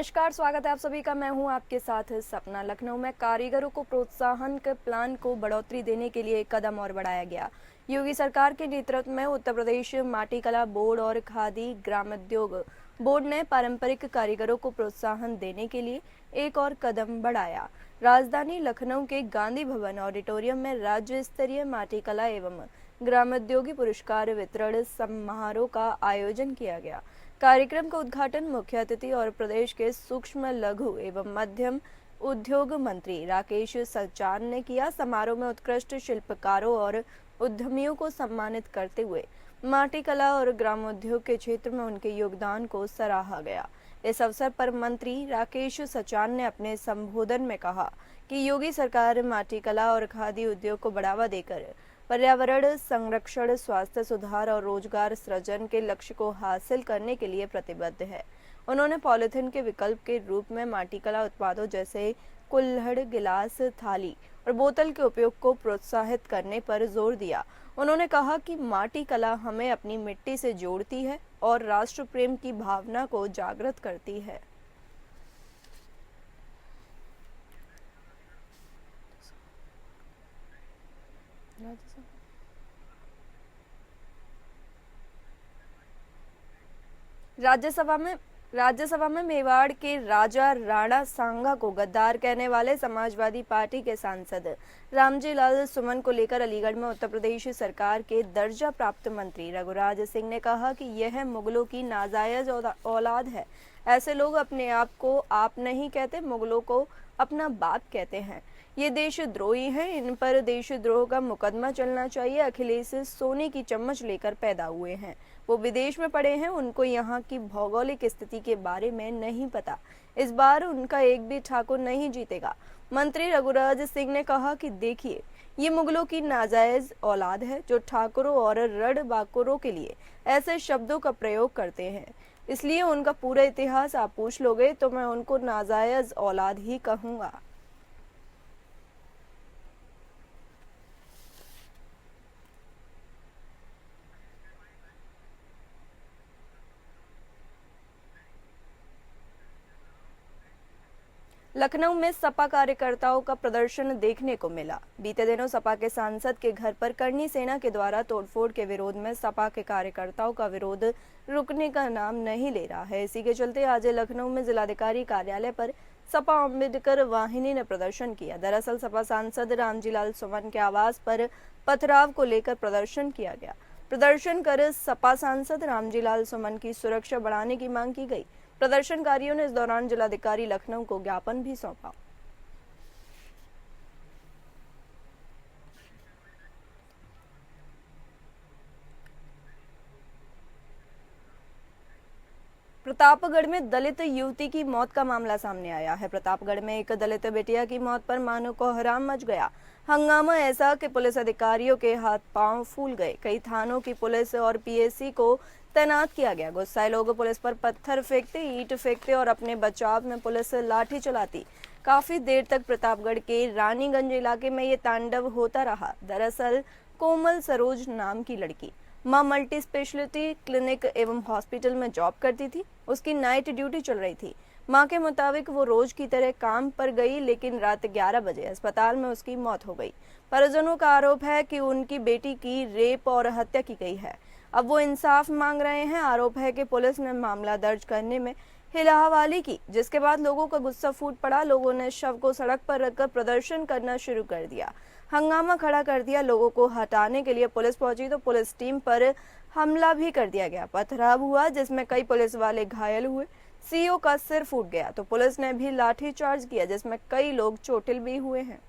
नमस्कार, स्वागत है आप सभी का। मैं हूं आपके साथ सपना। लखनऊ में कारीगरों को प्रोत्साहन के प्लान को बढ़ोतरी देने के लिए एक कदम और बढ़ाया गया। योगी सरकार के नेतृत्व में उत्तर प्रदेश माटी कला बोर्ड और खादी ग्रामोद्योग बोर्ड ने पारंपरिक कारीगरों को प्रोत्साहन देने के लिए एक और कदम बढ़ाया। राजधानी लखनऊ के गांधी भवन ऑडिटोरियम में राज्य स्तरीय माटी कला एवं ग्रामोद्योगी पुरस्कार वितरण समारोह का आयोजन किया गया। कार्यक्रम का उद्घाटन मुख्य अतिथि और प्रदेश के सूक्ष्म लघु एवं मध्यम उद्योग मंत्री राकेश सचान ने किया। समारोह में उत्कृष्ट शिल्पकारों और उद्यमियों को सम्मानित करते हुए माटी कला और ग्रामोद्योग के क्षेत्र में उनके योगदान को सराहा गया। इस अवसर पर मंत्री राकेश सचान ने अपने संबोधन में कहा कि योगी सरकार माटी कला और खादी उद्योग को बढ़ावा देकर पर्यावरण संरक्षण, स्वास्थ्य सुधार और रोजगार सृजन के लक्ष्य को हासिल करने के लिए प्रतिबद्ध है। उन्होंने पॉलिथीन के विकल्प के रूप में माटी कला उत्पादों जैसे कुल्हड़, गिलास, थाली और बोतल के उपयोग को प्रोत्साहित करने पर जोर दिया। उन्होंने कहा कि माटी कला हमें अपनी मिट्टी से जोड़ती है और राष्ट्र प्रेम की भावना को जागृत करती है। राज्यसभा में मेवाड़ के राजा राणा सांगा को गद्दार कहने वाले समाजवादी पार्टी के सांसद रामजी लाल सुमन को लेकर अलीगढ़ में उत्तर प्रदेश सरकार के दर्जा प्राप्त मंत्री रघुराज सिंह ने कहा कि यह मुगलों की नाजायज औलाद है। ऐसे लोग अपने आप को आप नहीं कहते, मुगलों को अपना बाप कहते हैं। ये देशद्रोही हैं, इन पर देशद्रोह का मुकदमा चलना चाहिए। अखिलेश सोने की चम्मच लेकर पैदा हुए हैं, वो विदेश में पढ़े हैं, उनको यहाँ की भौगोलिक स्थिति के बारे में नहीं पता। इस बार उनका एक भी ठाकुर नहीं जीतेगा। मंत्री रघुराज सिंह ने कहा कि देखिए, ये मुगलों की नाजायज औलाद है जो ठाकुरों और रड़ बाकुरों के लिए ऐसे शब्दों का प्रयोग करते हैं। इसलिए उनका पूरा इतिहास आप पूछ लोगे तो मैं उनको नाजायज औलाद ही कहूंगा। लखनऊ में सपा कार्यकर्ताओं का प्रदर्शन देखने को मिला। बीते दिनों सपा के सांसद के घर पर करनी सेना के द्वारा तोड़फोड़ के विरोध में सपा के कार्यकर्ताओं का विरोध रुकने का नाम नहीं ले रहा है। इसी के चलते आज लखनऊ में जिलाधिकारी कार्यालय पर सपा अम्बेडकर वाहिनी ने प्रदर्शन किया। दरअसल सपा सांसद रामजी लाल सुमन के आवास पर पथराव को लेकर प्रदर्शन किया गया। प्रदर्शन कर सपा सांसद रामजी लाल सुमन की सुरक्षा बढ़ाने की मांग की गई। प्रदर्शनकारियों ने इस दौरान जिलाधिकारी लखनऊ को ज्ञापन भी सौंपा। प्रतापगढ़ में दलित युवती की मौत का मामला सामने आया है। प्रतापगढ़ में एक दलित बेटिया की मौत पर मानो कोहराम मच गया। हंगामा ऐसा कि पुलिस अधिकारियों के हाथ पांव फूल गए। कई थानों की पुलिस और पीएसी को तैनात किया गया। गुस्साए लोग पुलिस पर पत्थर फेंकते, ईंट फेंकते और अपने बचाव में पुलिस लाठी चलाती। काफी देर तक प्रतापगढ़ के रानीगंज इलाके में ये तांडव होता रहा। दरअसल कोमल सरोज नाम की लड़की मां मल्टी स्पेशलिटी क्लिनिक एवं हॉस्पिटल में जॉब करती थी। उसकी नाइट ड्यूटी चल रही थी। मां के मुताबिक वो रोज की तरह काम पर गई, लेकिन रात 11 बजे अस्पताल में उसकी मौत हो गई। परिजनों का आरोप है कि उनकी बेटी की रेप और हत्या की गई है। अब वो इंसाफ मांग रहे हैं। आरोप है कि पुलिस ने मामला दर्ज करने में हिलाहवाली की, जिसके बाद लोगों का गुस्सा फूट पड़ा। लोगों ने शव को सड़क पर रखकर प्रदर्शन करना शुरू कर दिया, हंगामा खड़ा कर दिया। लोगों को हटाने के लिए पुलिस पहुंची तो पुलिस टीम पर हमला भी कर दिया गया। पथराव हुआ जिसमें कई पुलिस वाले घायल हुए। सीओ का सिर फूट गया तो पुलिस ने भी लाठीचार्ज किया, जिसमें कई लोग चोटिल भी हुए हैं।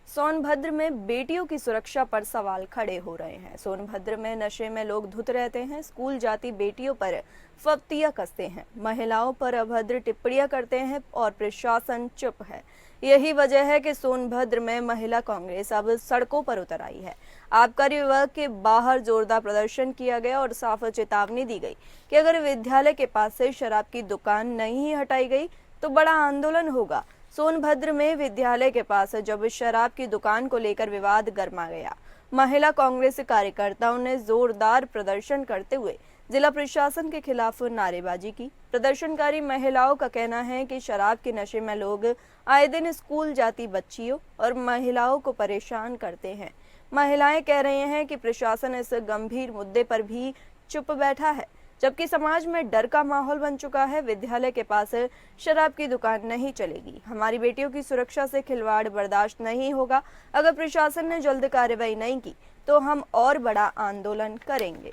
सोनभद्र में बेटियों की सुरक्षा पर सवाल खड़े हो रहे हैं। सोनभद्र में नशे में लोग धुत रहते हैं, स्कूल जाती बेटियों पर फफ्तियां कसते हैं, महिलाओं पर अभद्र टिप्पणियां करते हैं और प्रशासन चुप है। यही वजह है कि सोनभद्र में महिला कांग्रेस अब सड़कों पर उतर आई है। आबकारी विभाग के बाहर जोरदार प्रदर्शन किया गया और साफ चेतावनी दी गई कि अगर विद्यालय के पास से शराब की दुकान नहीं हटाई गई तो बड़ा आंदोलन होगा। सोनभद्र में विद्यालय के पास जब शराब की दुकान को लेकर विवाद गर्मा गया, महिला कांग्रेस कार्यकर्ताओं ने जोरदार प्रदर्शन करते हुए जिला प्रशासन के खिलाफ नारेबाजी की। प्रदर्शनकारी महिलाओं का कहना है कि शराब के नशे में लोग आए दिन स्कूल जाती बच्चियों और महिलाओं को परेशान करते हैं। महिलाएं कह रही हैं कि प्रशासन इस गंभीर मुद्दे पर भी चुप बैठा है, जबकि समाज में डर का माहौल बन चुका है। विद्यालय के पास शराब की दुकान नहीं चलेगी, हमारी बेटियों की सुरक्षा से खिलवाड़ बर्दाश्त नहीं होगा। अगर प्रशासन ने जल्द कार्रवाई नहीं की तो हम और बड़ा आंदोलन करेंगे।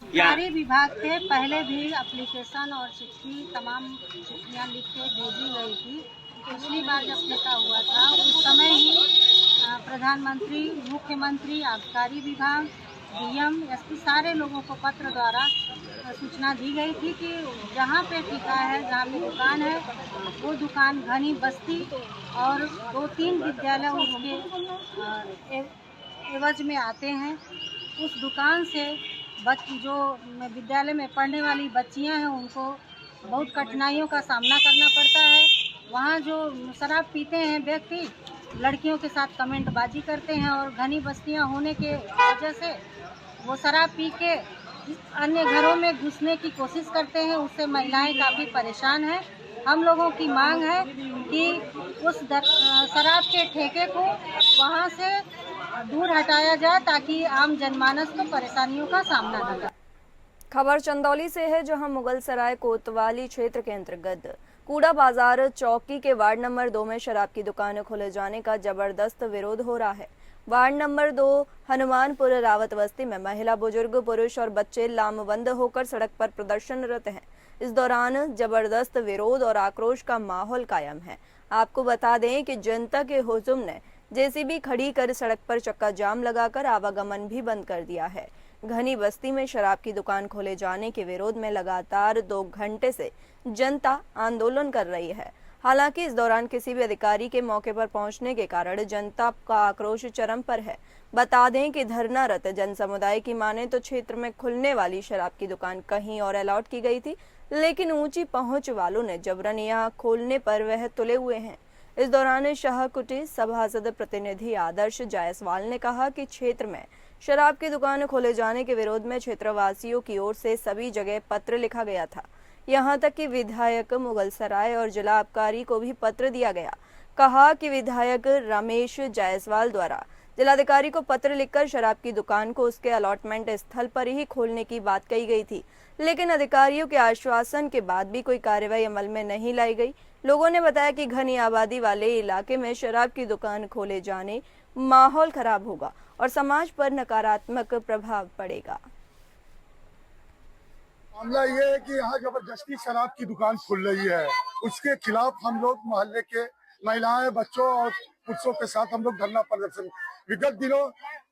सरकारी विभाग से पहले भी एप्लीकेशन और चिट्ठी तमाम चिट्ठियाँ लिख के भेजी गई थी। पिछली बार जब नेता हुआ था उस समय ही प्रधानमंत्री, मुख्यमंत्री, आबकारी विभाग, डीएम, एसपी सारे लोगों को पत्र द्वारा सूचना दी गई थी कि जहाँ पे ठेका है, जहाँ पे दुकान है, वो दुकान घनी बस्ती और 2-3 विद्यालय उसके एवज में आते हैं। उस दुकान से जो विद्यालय में पढ़ने वाली बच्चियां हैं उनको बहुत कठिनाइयों का सामना करना पड़ता है। वहाँ जो शराब पीते हैं व्यक्ति लड़कियों के साथ कमेंटबाजी करते हैं और घनी बस्तियां होने के वजह से वो शराब पी के अन्य घरों में घुसने की कोशिश करते हैं। उससे महिलाएं काफ़ी परेशान हैं। हम लोगों की मांग है कि उस शराब के ठेके को वहाँ से दूर हटाया जाए ताकि आम जनमानस को परेशानियों का सामना न करे। खबर चंदौली से है, जहां मुगलसराय कोतवाली क्षेत्र के अंतर्गत कूड़ा बाजार चौकी के वार्ड नंबर 2 में शराब की दुकानें खोले जाने का जबरदस्त विरोध हो रहा है। वार्ड नंबर 2 हनुमानपुर रावत बस्ती में महिला, बुजुर्ग, पुरुष और बच्चे लामबंद होकर सड़क पर प्रदर्शनरत हैं। इस दौरान जबरदस्त विरोध और आक्रोश का माहौल कायम है। आपको बता दें कि जनता के हुजूम ने जेसीबी खड़ी कर सड़क पर चक्का जाम लगाकर आवागमन भी बंद कर दिया है। घनी बस्ती में शराब की दुकान खोले जाने के विरोध में लगातार 2 घंटे से जनता आंदोलन कर रही है। हालांकि इस दौरान किसी भी अधिकारी के मौके पर पहुंचने के कारण जनता का आक्रोश चरम पर है। बता दें कि धरनारत जन समुदाय की माने तो क्षेत्र में खुलने वाली शराब की दुकान कहीं और अलॉट की गई थी, लेकिन ऊंची पहुंच वालों ने जबरन यहां खोलने पर वह तुले हुए हैं। इस दौरान शाहकुटी सभासद प्रतिनिधि आदर्श जायसवाल ने कहा कि क्षेत्र में शराब की दुकान खोले जाने के विरोध में क्षेत्रवासियों की ओर से सभी जगह पत्र लिखा गया था। यहां तक कि विधायक मुगलसराय और जिला आबकारी को भी पत्र दिया गया। कहा कि विधायक रमेश जायसवाल द्वारा जिलाधिकारी को पत्र लिखकर शराब की दुकान को उसके अलॉटमेंट स्थल पर ही खोलने की बात कही गई थी, लेकिन अधिकारियों के आश्वासन के बाद भी कोई कार्रवाई अमल में नहीं लाई गई। लोगों ने बताया कि घनी आबादी वाले इलाके में शराब की दुकान खोले जाने माहौल खराब होगा और समाज पर नकारात्मक प्रभाव पड़ेगा। मामला ये है कि यहाँ जबरदस्ती शराब की दुकान खुल रही है, उसके खिलाफ हम लोग मोहल्ले के महिलाएं, बच्चों और पुरुषों के साथ हम लोग धरना प्रदर्शन विगत दिनों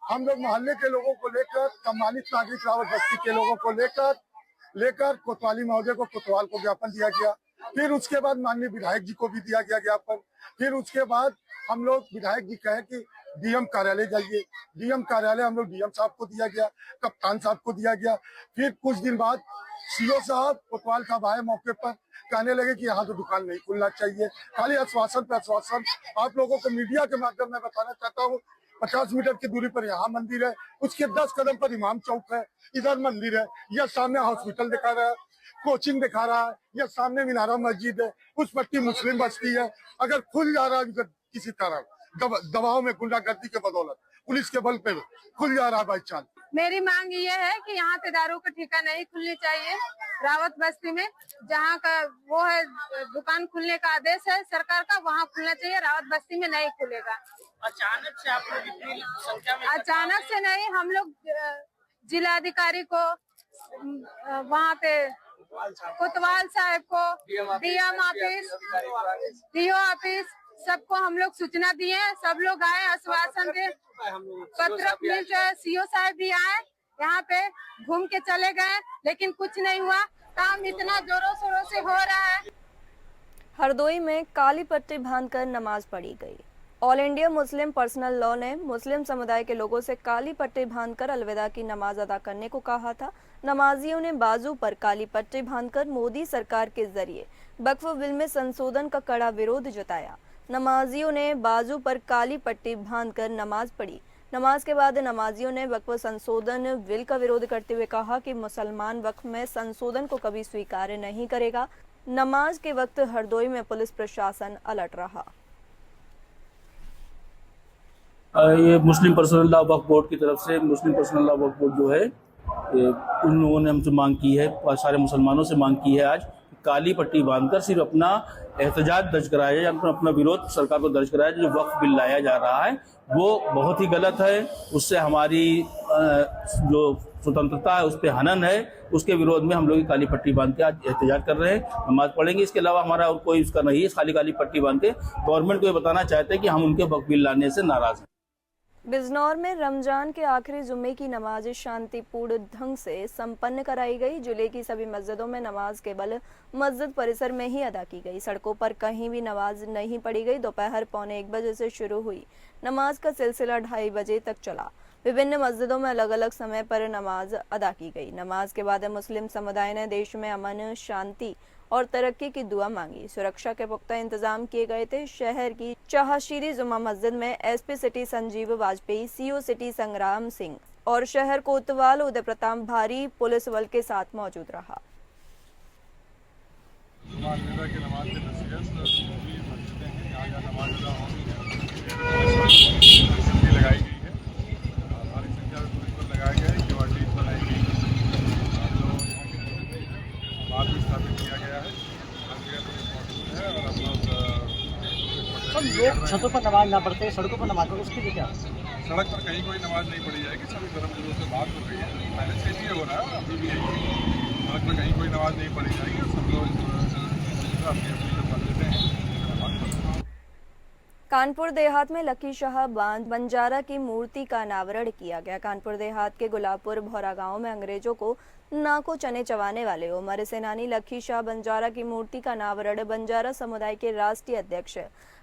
हम लोग मोहल्ले के लोगों को लेकर, सम्मानित नागरिक रावत बस्ती के लोगों को लेकर कोतवाली महोदय को, कोतवाल को ज्ञापन दिया गया। फिर उसके बाद माननीय विधायक जी को भी दिया गया ज्ञापन। फिर उसके बाद हम लोग विधायक जी कहे कि डीएम कार्यालय जाइए। डीएम कार्यालय हम लोग डीएम साहब को दिया गया, कप्तान साहब को दिया गया। फिर कुछ दिन बाद सीओ साहब, कोतवाल साहब आए मौके पर, कहने लगे कि यहाँ तो दुकान नहीं खुलना चाहिए। खाली आश्वासन पे आश्वासन। आप लोगों को मीडिया के माध्यम में बताना चाहता हूँ, 50 मीटर की दूरी पर यहाँ मंदिर है, उसके 10 कदम पर इमाम चौक है, इधर मंदिर है, यह सामने हॉस्पिटल दिखा रहा है, कोचिंग दिखा रहा है, यह सामने मीनारा मस्जिद है, उस पट्टी मुस्लिम बस्ती है। अगर खुल जा रहा है किसी तरह दबाव में, गुंडागर्दी के बदौलत, पुलिस के बल पे खुल जा रहा है बाई चांस। मेरी मांग ये है कि यहाँ पे दारू का ठेका नहीं खुलनी चाहिए। रावत बस्ती में जहाँ का वो है दुकान खुलने का आदेश है सरकार का, वहाँ खुलना चाहिए। रावत बस्ती में नहीं खुलेगा। अचानक से आप लोग इतनी संख्या में? अचानक से नहीं, हम लोग जिलाधिकारी को, वहाँ पे कोतवाल साहब को, डीएम ऑफिस, डीओ ऑफिस, सबको हम लोग सूचना दिए। सब लोग आए, आश्वासन दे, पत्र मिल जाए। सीओ साहब भी आए, यहाँ पे घूम के चले गए, लेकिन कुछ नहीं हुआ। काम इतना जोरों शोरों से हो रहा है। हरदोई में काली पट्टी बांधकर नमाज पढ़ी गई। All India Muslim personal law ने मुस्लिम समुदाय के लोगों से काली पट्टी बांधकर अलविदा की नमाज अदा करने को कहा था। नमाजियों ने बाजू पर काली पट्टी बांधकर मोदी सरकार के जरिए वक्फ बिल में संशोधन का कड़ा विरोध जताया। नमाजियों ने बाजू पर काली पट्टी बांधकर नमाज पढ़ी। नमाज के बाद नमाजियों ने वक्फ संशोधन बिल का विरोध करते हुए कहा कि मुसलमान वक्फ में संशोधन को कभी स्वीकार नहीं करेगा। नमाज के वक्त हरदोई में पुलिस प्रशासन अलर्ट रहा। ये मुस्लिम पर्सनल लॉ वक्फ बोर्ड की तरफ से मुस्लिम पर्सनल लॉ वक्फ बोर्ड जो है उन लोगों ने हमसे मांग की है, सारे मुसलमानों से मांग की है आज काली पट्टी बांधकर सिर्फ अपना एहतजाज दर्ज कराया जाए, अपना विरोध सरकार को दर्ज कराया। जो वक्फ बिल लाया जा रहा है वो बहुत ही गलत है, उससे हमारी जो स्वतंत्रता है उस पर हनन है। उसके विरोध में हम लोग काली पट्टी बांध के आज एहतजाज कर रहे हैं, नमाज पढ़ेंगे। इसके अलावा हमारा और कोई उसका नहीं है। खाली काली पट्टी बांध के गवर्नमेंट को ये बताना चाहते हैं कि हम उनके वक्फ बिल लाने से नाराज हैं। बिजनौर में रमजान के आखिरी जुम्मे की नमाज शांतिपूर्ण ढंग से संपन्न कराई गई। जिले की सभी मस्जिदों में नमाज केवल मस्जिद परिसर में ही अदा की गई। सड़कों पर कहीं भी नमाज नहीं पढ़ी गई। दोपहर 1:45 बजे से शुरू हुई नमाज का सिलसिला 2:30 बजे तक चला। विभिन्न मस्जिदों में अलग अलग समय पर नमाज अदा की गई। नमाज के बाद मुस्लिम समुदाय ने देश में अमन, शांति और तरक्की की दुआ मांगी। सुरक्षा के पुख्ता इंतजाम किए गए थे। शहर की चाहशीरी जुमा मस्जिद में SP city Sanjeev Vajpayee, CO city संग्राम सिंह और शहर कोतवाल उदय प्रताप भारी पुलिस बल के साथ मौजूद रहा। सब लोग छतों पर नमाज ना पढ़ते, सड़कों पर नमाज पढ़ते, उसके लिए क्या? सड़क पर कहीं कोई नमाज नहीं पढ़ी जाएगी। सभी धर्म गुरुओं से बात हो रही है, पहले से ही हो रहा है, अभी भी यही है। सड़क पर कहीं कोई नमाज नहीं पढ़ी जाएगी। सब लोग अपनी अपनी जो कर लेते हैं। कानपुर देहात में लकी शाह बंजारा की मूर्ति का अनावरण किया गया। कानपुर देहात के गुलाबपुर भौरा गांव में अंग्रेजों को नाको चने चबाने वाले उमर सेनानी लकी शाह बंजारा की मूर्ति का अनावरण बंजारा समुदाय के राष्ट्रीय अध्यक्ष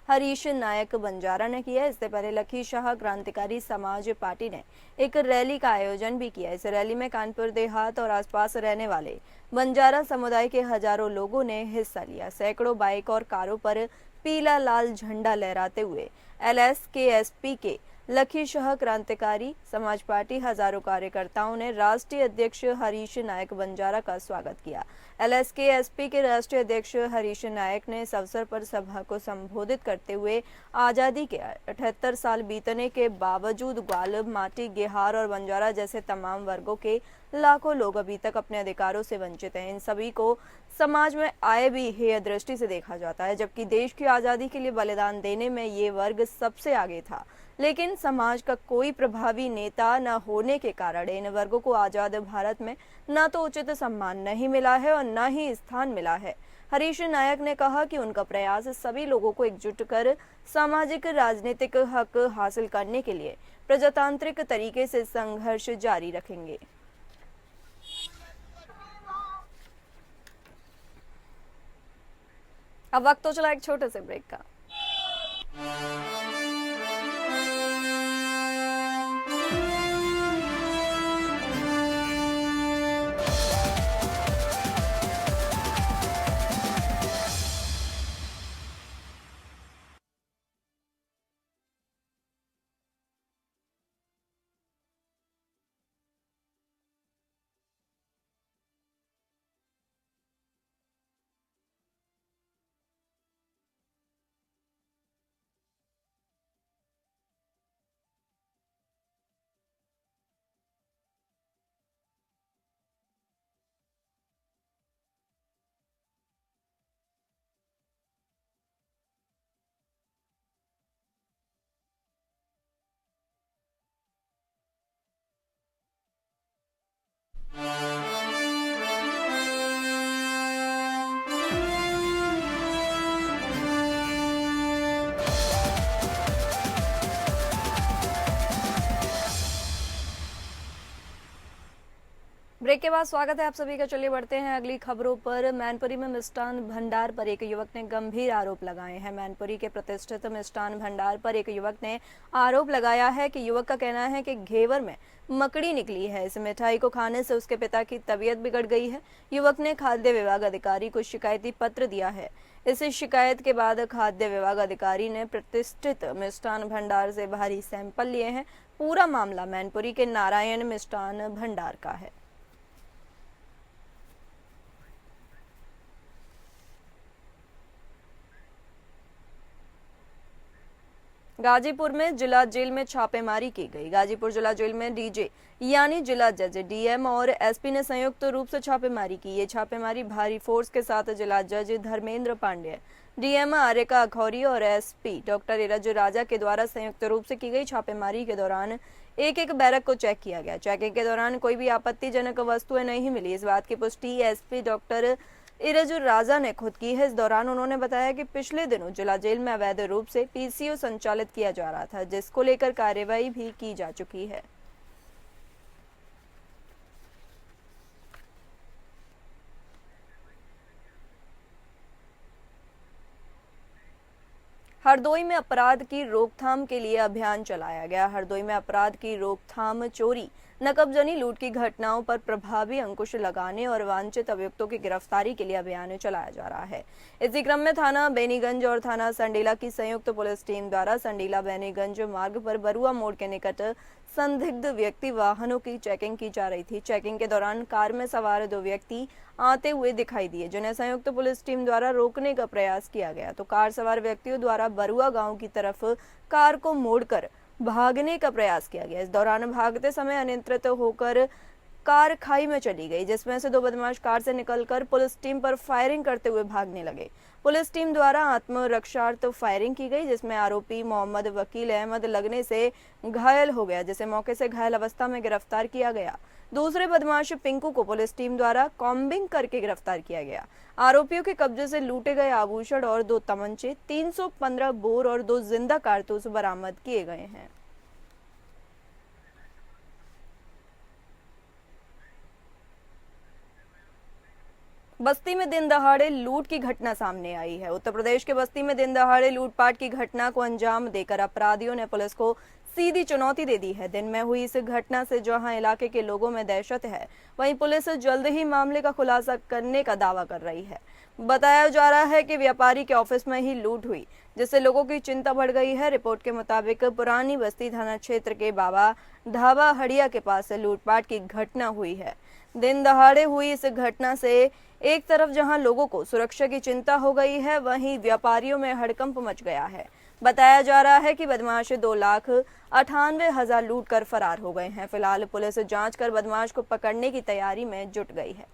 हरीश नायक बंजारा ने किया। इससे पहले लकी शाह क्रांतिकारी समाज पार्टी ने एक रैली का आयोजन भी किया। इस रैली में कानपुर देहात और आसपास रहने वाले बंजारा समुदाय के हजारों लोगों ने हिस्सा लिया। सैकड़ों बाइक और कारों पर पीला लाल झंडा लहराते हुए LSKSP के लकी शाह क्रांतिकारी समाज पार्टी हजारों कार्यकर्ताओं ने राष्ट्रीय अध्यक्ष हरीश नायक बंजारा का स्वागत किया। LSKSP के राष्ट्रीय अध्यक्ष हरीश नायक ने इस अवसर पर सभा को संबोधित करते हुए आजादी के 78 साल बीतने के बावजूद ग्वाल, माटी, गेहार और बंजारा जैसे तमाम वर्गों के लाखों लोग अभी तक अपने अधिकारों से वंचित हैं। इन सभी को समाज में आए भी हेय दृष्टि से देखा जाता है, जबकि देश की आजादी के लिए बलिदान देने में ये वर्ग सबसे आगे था। लेकिन समाज का कोई प्रभावी नेता न होने के कारण इन वर्गों को आजाद भारत में न तो उचित सम्मान नहीं मिला है और न ही स्थान मिला है। हरीश नायक ने कहा कि उनका प्रयास सभी लोगों को एकजुट कर सामाजिक राजनीतिक हक हासिल करने के लिए प्रजातांत्रिक तरीके से संघर्ष जारी रखेंगे। अब वक्त तो चला एक छोटे से ब्रेक का। ब्रेक के बाद स्वागत है आप सभी का। चलिए बढ़ते हैं अगली खबरों पर। मैनपुरी में मिष्ठान भंडार पर एक युवक ने गंभीर आरोप लगाए हैं। मैनपुरी के प्रतिष्ठित मिष्ठान भंडार पर एक युवक ने आरोप लगाया है कि युवक का कहना है कि घेवर में मकड़ी निकली है। इस मिठाई को खाने से उसके पिता की तबीयत बिगड़ गई है। युवक ने खाद्य विभाग अधिकारी को शिकायती पत्र दिया है। इस शिकायत के बाद खाद्य विभाग अधिकारी ने प्रतिष्ठित मिष्ठान भंडार से भारी सैंपल लिए हैं। पूरा मामला मैनपुरी के नारायण मिष्ठान भंडार का है। गाजीपुर में जिला जेल में छापेमारी की गई। गाजीपुर जिला जेल में डीजे यानी जिला जज, डीएम और एसपी ने संयुक्त रूप से छापेमारी की। ये छापेमारी भारी फोर्स के साथ जिला जज धर्मेंद्र पांडे, डीएम आर्यका अखौरी और एसपी डॉक्टर इरज राजा के द्वारा संयुक्त रूप से की गई। छापेमारी के दौरान एक एक बैरक को चेक किया गया। चेकिंग के दौरान कोई भी आपत्तिजनक वस्तुएं नहीं मिली। इस बात की पुष्टि एसपी डॉक्टर इरज राजा ने खुद की है। इस दौरान उन्होंने बताया कि पिछले दिनों जिला जेल में अवैध रूप से पीसीओ संचालित किया जा रहा था, जिसको लेकर कार्रवाई भी की जा चुकी है। हरदोई में अपराध की रोकथाम के लिए अभियान चलाया गया। हरदोई में अपराध की रोकथाम, चोरी, नकबजनी, लूट की घटनाओं पर प्रभावी अंकुश लगाने और वांछित अभियुक्तों की गिरफ्तारी के लिए अभियान चलाया जा रहा है। इसी क्रम में थाना बेनीगंज और थाना संडीला की संयुक्त पुलिस टीम द्वारा संडीला बेनीगंज मार्ग पर बरुआ मोड़ के निकट संदिग्ध व्यक्ति वाहनों की चेकिंग की जा रही थी। चेकिंग के दौरान कार में सवार 2 व्यक्ति आते हुए दिखाई दिए, जिन्हें संयुक्त पुलिस टीम द्वारा रोकने का प्रयास किया गया तो कार सवार व्यक्तियों द्वारा बरुआ गांव की तरफ कार को मोड़कर भागने का प्रयास किया गया। इस दौरान भागते समय अनियंत्रित होकर कार खाई में चली गई, जिसमें से 2 बदमाश कार से निकलकर पुलिस टीम पर फायरिंग करते हुए भागने लगे। पुलिस टीम द्वारा आत्मरक्षार्थ फायरिंग की गई, जिसमें आरोपी मोहम्मद वकील अहमद लगने से घायल हो गया, जिसे मौके से घायल अवस्था में गिरफ्तार किया गया। दूसरे बदमाश पिंकू को पुलिस टीम द्वारा कॉम्बिंग करके गिरफ्तार किया गया। आरोपियों के कब्जे से लूटे गए आभूषण और 2 तमंचे, 315 बोर और 2 जिंदा कारतूस बरामद किए गए हैं। बस्ती में दिन दहाड़े लूट की घटना सामने आई है। उत्तर प्रदेश के बस्ती में दिन दहाड़े लूटपाट की घटना को अंजाम देकर अपराधियों ने पुलिस को सीधी चुनौती दे दी है। दिन में हुई इस घटना से जहां इलाके के लोगों में दहशत है, वहीं पुलिस जल्द ही मामले का खुलासा करने का दावा कर रही है। बताया जा रहा है कि व्यापारी के ऑफिस में ही लूट हुई, जिससे लोगों की चिंता बढ़ गई है। रिपोर्ट के मुताबिक पुरानी बस्ती थाना क्षेत्र के बाबा ढाबा हड़िया के पास लूटपाट की घटना हुई है। दिन दहाड़े हुई इस घटना से एक तरफ जहां लोगों को सुरक्षा की चिंता हो गई है, वहीं व्यापारियों में हड़कंप मच गया है। बताया जा रहा है कि बदमाश 2,98,000 लूट कर फरार हो गए हैं। फिलहाल पुलिस जांच कर बदमाश को पकड़ने की तैयारी में जुट गई है।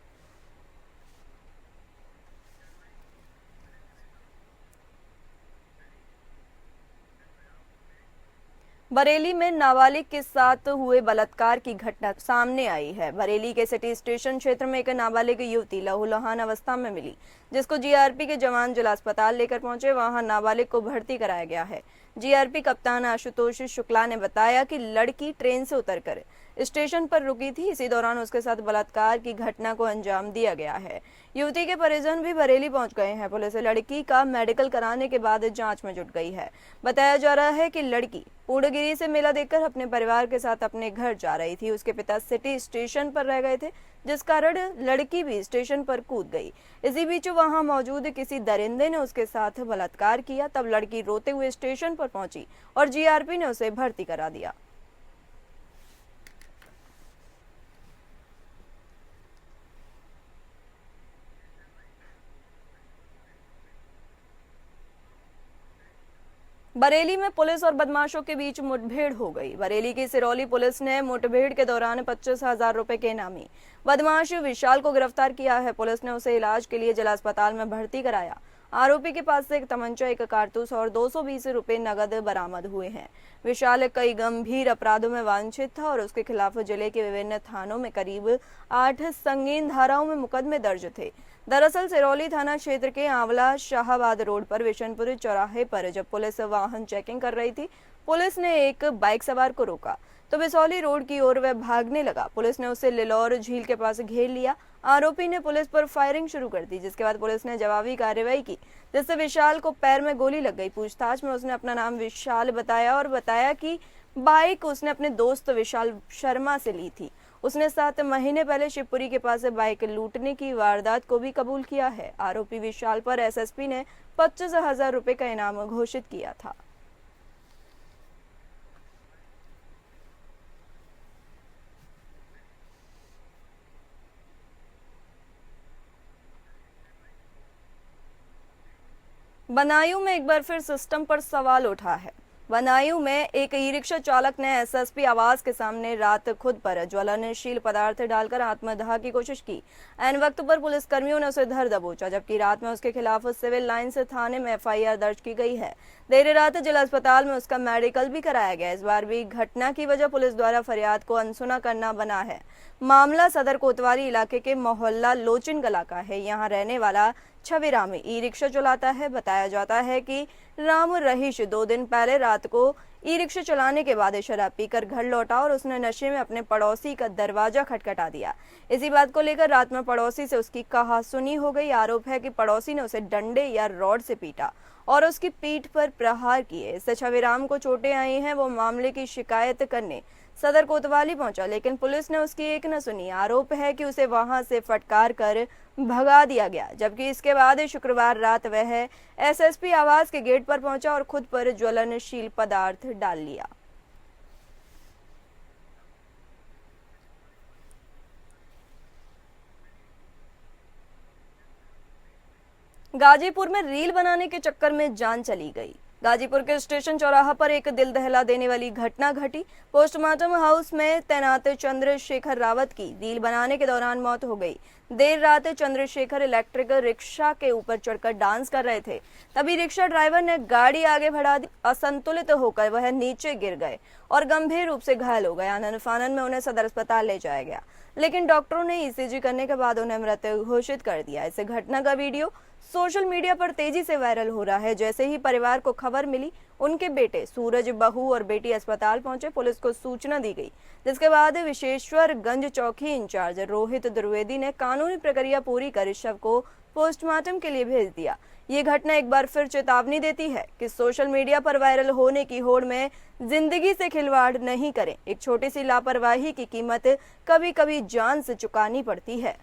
बरेली में नाबालिग के साथ हुए बलात्कार की घटना सामने आई है। बरेली के सिटी स्टेशन क्षेत्र में एक नाबालिग युवती लहूलुहान अवस्था में मिली, जिसको जीआरपी के जवान जिला अस्पताल लेकर पहुंचे। वहां नाबालिग को भर्ती कराया गया है। जीआरपी कप्तान आशुतोष शुक्ला ने बताया कि लड़की ट्रेन से उतरकर स्टेशन पर रुकी थी। इसी दौरान उसके साथ बलात्कार की घटना को अंजाम दिया गया है। युवती के परिजन भी बरेली पहुंच गए हैं। पुलिस लड़की का मेडिकल कराने के बाद जांच में जुट गई है। बताया जा रहा है कि लड़की पूर्णगिरी से मेला देखकर अपने परिवार के साथ अपने घर जा रही थी। उसके पिता सिटी स्टेशन पर रह गए थे, जिस कारण लड़की भी स्टेशन पर कूद गई। इसी बीच वहां मौजूद किसी दरिंदे ने उसके साथ बलात्कार किया। तब लड़की रोते हुए स्टेशन पर पहुंची और जीआरपी ने उसे भर्ती करा दिया। बरेली में पुलिस और बदमाशों के बीच मुठभेड़ हो गई। बरेली की सिरौली पुलिस ने मुठभेड़ के दौरान 25,000 रुपए के इनामी बदमाश विशाल को गिरफ्तार किया है। पुलिस ने उसे इलाज के लिए जिला अस्पताल में भर्ती कराया। आरोपी के पास से एक तमंचा, 1 कारतूस और 220 रुपए नगद बरामद हुए हैं। विशाल कई गंभीर अपराधों में वांछित था और उसके खिलाफ जिले के विभिन्न थानों में करीब 8 संगीन धाराओं में मुकदमे दर्ज थे। दरअसल सिरौली थाना क्षेत्र के आंवला शाहाबाद रोड पर विशनपुर चौराहे पर जब पुलिस वाहन चेकिंग कर रही थी, पुलिस ने एक बाइक सवार को रोका तो बिसौली रोड की ओर वह भागने लगा। पुलिस ने उसे लिलौर झील के पास घेर लिया। आरोपी ने पुलिस पर फायरिंग शुरू कर दी, जिसके बाद पुलिस ने जवाबी कार्रवाई की, जिससे विशाल को पैर में गोली लग गई। पूछताछ में उसने अपना नाम विशाल बताया और बताया कि बाइक उसने अपने दोस्त विशाल शर्मा से ली थी। उसने 7 महीने पहले शिवपुरी के पास बाइक लूटने की वारदात को भी कबूल किया है। आरोपी विशाल पर एसएसपी ने 25,000 रुपए का इनाम घोषित किया था। बदायूं में एक बार फिर सिस्टम पर सवाल उठा है। बदायूं में एक ई रिक्शा चालक ने एसएसपी आवास के सामने रात खुद पर ज्वलनशील पदार्थ डालकर आत्मदाह की कोशिश की। ऐन वक्त पर पुलिस कर्मियों ने उसे धर दबोचा, जबकि रात में उसके खिलाफ सिविल लाइन से थाने में एफआईआर दर्ज की गई है। देर रात जिला अस्पताल में उसका मेडिकल भी कराया गया। इस बार भी घटना की वजह पुलिस द्वारा फरियाद को अनसुना करना बना है। मामला सदर कोतवाली इलाके के मोहल्ला लोचन कला का है। यहाँ रहने वाला छवि राम ई रिक्शा चलाता है। बताया जाता है कि राम रहीश 2 दिन पहले रात को ई रिक्शा चलाने के बाद शराब पीकर घर लौटा और उसने नशे में अपने पड़ोसी का दरवाजा खटखटा दिया। इसी बात को लेकर रात में पड़ोसी से उसकी कहासुनी हो गई। आरोप है कि पड़ोसी ने उसे डंडे या रॉड से पीटा और उसकी पीठ पर प्रहार किए। इससे छविराम को चोटें आई हैं। वो मामले की शिकायत करने सदर कोतवाली पहुंचा, लेकिन पुलिस ने उसकी एक न सुनी। आरोप है कि उसे वहां से फटकार कर भगा दिया गया, जबकि इसके बाद शुक्रवार रात वह एसएसपी आवास के गेट पर पहुंचा और खुद पर ज्वलनशील पदार्थ डाल लिया। गाजीपुर में रील बनाने के चक्कर में जान चली गई। गाजीपुर के स्टेशन चौराहा पर एक दिल दहला देने वाली घटना घटी। पोस्टमार्टम हाउस में तैनात चंद्रशेखर रावत की रील बनाने के दौरान मौत हो गई। देर रात चंद्रशेखर इलेक्ट्रिक रिक्शा के ऊपर चढ़कर डांस कर रहे थे, तभी रिक्शा ड्राइवर ने गाड़ी आगे बढ़ा दी। असंतुलित होकर वह नीचे गिर गए और गंभीर रूप से घायल हो गए। आनन फानन में उन्हें सदर अस्पताल ले जाया गया, लेकिन डॉक्टरों ने ईसीजी करने के बाद उन्हें मृत घोषित कर दिया। इस घटना का वीडियो सोशल मीडिया पर तेजी से वायरल हो रहा है। जैसे ही परिवार को खबर मिली, उनके बेटे सूरज, बहू और बेटी अस्पताल पहुंचे। पुलिस को सूचना दी गई, जिसके बाद विशेश्वरगंज चौकी इंचार्ज रोहित द्विवेदी ने कानूनी प्रक्रिया पूरी कर शव को पोस्टमार्टम के लिए भेज दिया। ये घटना एक बार फिर चेतावनी देती है कि सोशल मीडिया पर वायरल होने की होड़ में जिंदगी से खिलवाड़ नहीं करें। एक छोटी सी लापरवाही की कीमत कभी कभी जान से चुकानी पड़ती है।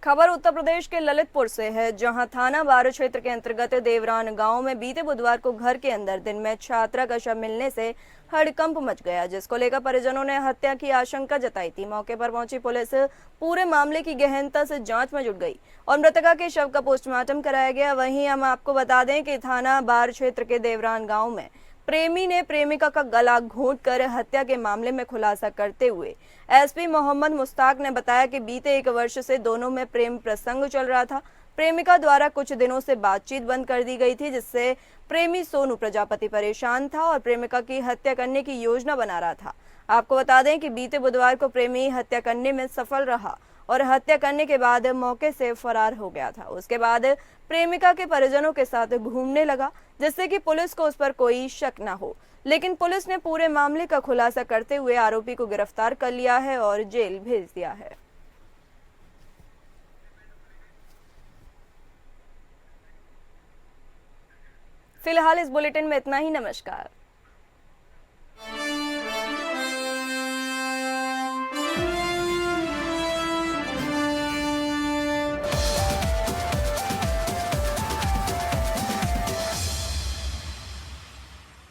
खबर उत्तर प्रदेश के ललितपुर से है, जहां थाना बारो क्षेत्र के अंतर्गत देवरान गांव में बीते बुधवार को घर के अंदर दिन में छात्रा का शव मिलने से हड़कंप मच गया, जिसको लेकर परिजनों ने हत्या की आशंका जताई थी। मौके पर पहुंची पुलिस पूरे मामले की गहनता से जांच में जुट गई और मृतका के शव का पोस्टमार्टम कराया गया। वहीं हम आपको बता दें कि थाना बार क्षेत्र के देवरान गाँव में प्रेमी ने प्रेमिका का गला घोंटकर हत्या के मामले में खुलासा करते हुए एसपी मोहम्मद मुश्ताक ने बताया कि बीते 1 वर्ष से दोनों में प्रेम प्रसंग चल रहा था। प्रेमिका द्वारा कुछ दिनों से बातचीत बंद कर दी गई थी, जिससे प्रेमी सोनू प्रजापति परेशान था और प्रेमिका की हत्या करने की योजना बना रहा था। आपको बता दें कि बीते बुधवार को प्रेमी हत्या करने में सफल रहा और हत्या करने के बाद मौके से फरार हो गया था। उसके बाद प्रेमिका के परिजनों के साथ घूमने लगा, जिससे कि पुलिस को उस पर कोई शक न हो। लेकिन पुलिस ने पूरे मामले का खुलासा करते हुए आरोपी को गिरफ्तार कर लिया है और जेल भेज दिया है। फिलहाल इस बुलेटिन में इतना ही। नमस्कार।